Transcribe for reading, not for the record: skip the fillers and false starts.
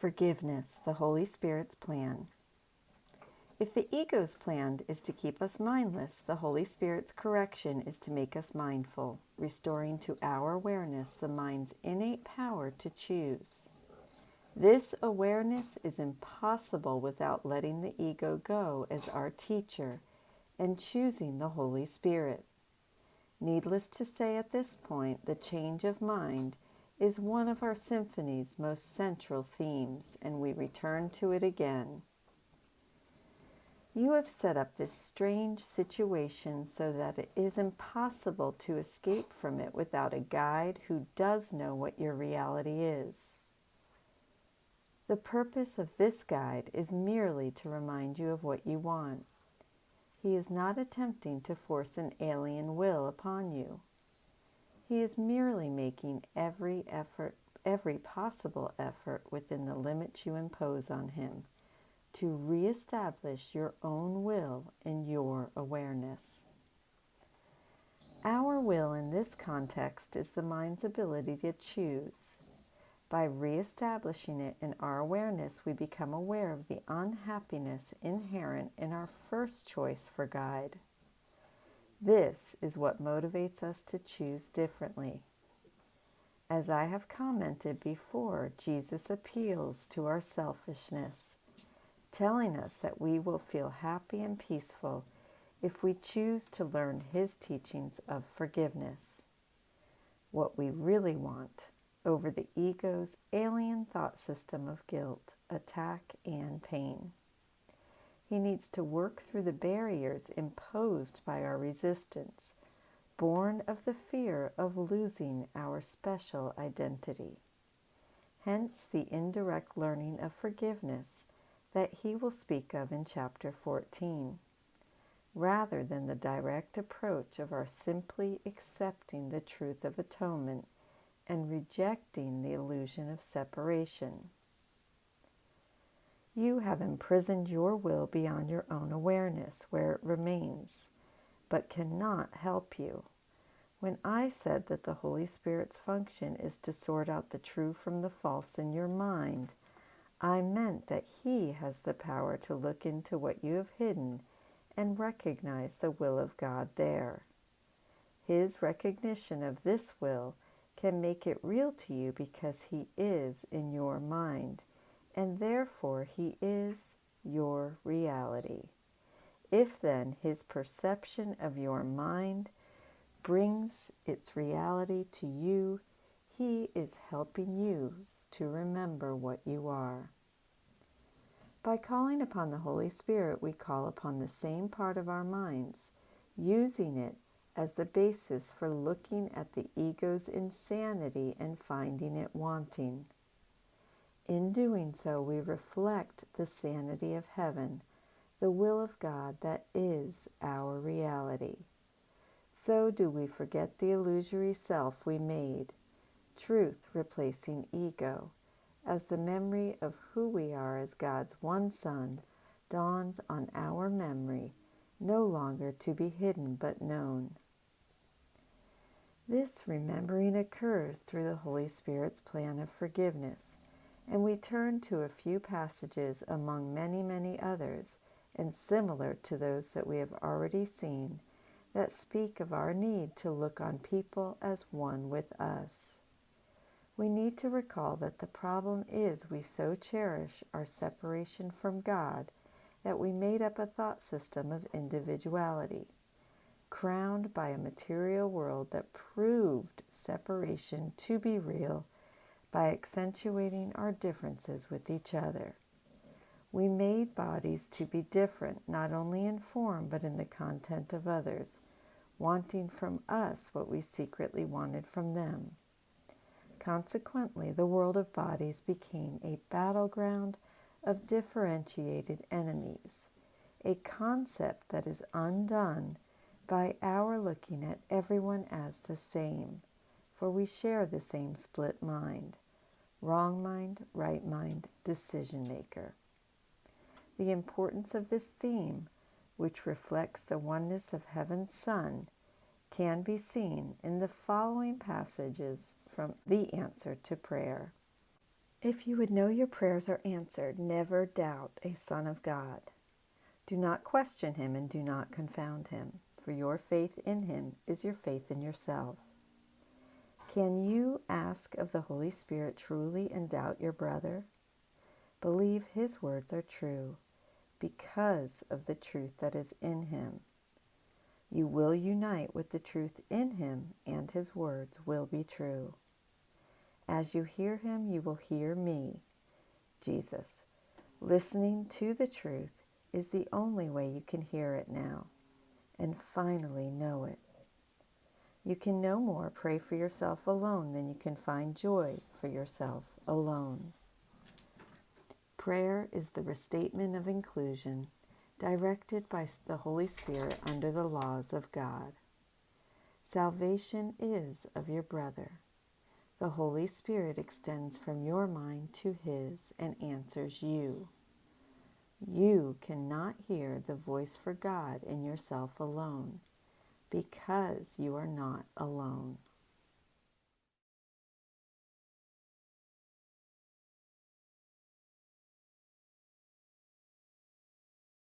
Forgiveness, the Holy Spirit's plan. If the ego's plan is to keep us mindless, the Holy Spirit's correction is to make us mindful, restoring to our awareness the mind's innate power to choose. This awareness is impossible without letting the ego go as our teacher and choosing the Holy Spirit. Needless to say at this point, the change of mind is one of our symphony's most central themes, and we return to it again. You have set up this strange situation so that it is impossible to escape from it without a guide who does know what your reality is. The purpose of this guide is merely to remind you of what you want. He is not attempting to force an alien will upon you. He is merely making every possible effort within the limits you impose on him to reestablish your own will in your awareness. Our will in this context is the mind's ability to choose. By reestablishing it in our awareness, we become aware of the unhappiness inherent in our first choice for guide. This is what motivates us to choose differently. As I have commented before, Jesus appeals to our selfishness, telling us that we will feel happy and peaceful if we choose to learn his teachings of forgiveness. What we really want over the ego's alien thought system of guilt, attack, and pain. He needs to work through the barriers imposed by our resistance, born of the fear of losing our special identity. Hence the indirect learning of forgiveness that he will speak of in chapter 14, rather than the direct approach of our simply accepting the truth of atonement and rejecting the illusion of separation. You have imprisoned your will beyond your own awareness, where it remains, but cannot help you. When I said that the Holy Spirit's function is to sort out the true from the false in your mind, I meant that he has the power to look into what you have hidden and recognize the will of God there. His recognition of this will can make it real to you because he is in your mind, and therefore he is your reality. If then his perception of your mind brings its reality to you, he is helping you to remember what you are. By calling upon the Holy Spirit, we call upon the same part of our minds, using it as the basis for looking at the ego's insanity and finding it wanting. In doing so, we reflect the sanity of heaven, the will of God that is our reality. So do we forget the illusory self we made, truth replacing ego, as the memory of who we are as God's one Son dawns on our memory, no longer to be hidden but known. This remembering occurs through the Holy Spirit's plan of forgiveness, and we turn to a few passages among many, many others, and similar to those that we have already seen, that speak of our need to look on people as one with us. We need to recall that the problem is we so cherish our separation from God that we made up a thought system of individuality, crowned by a material world that proved separation to be real by accentuating our differences with each other. We made bodies to be different, not only in form, but in the content of others, wanting from us what we secretly wanted from them. Consequently, the world of bodies became a battleground of differentiated enemies, a concept that is undone by our looking at everyone as the same, for we share the same split mind, wrong mind, right mind, decision maker. The importance of this theme, which reflects the oneness of Heaven's Son, can be seen in the following passages from the Answer to Prayer. If you would know your prayers are answered, never doubt a Son of God. Do not question him and do not confound him, for your faith in him is your faith in yourself. Can you ask of the Holy Spirit truly and doubt your brother? Believe his words are true because of the truth that is in him. You will unite with the truth in him, and his words will be true. As you hear him, you will hear me, Jesus. Listening to the truth is the only way you can hear it now and finally know it. You can no more pray for yourself alone than you can find joy for yourself alone. Prayer is the restatement of inclusion directed by the Holy Spirit under the laws of God. Salvation is of your brother. The Holy Spirit extends from your mind to his and answers you. You cannot hear the voice for God in yourself alone because you are not alone.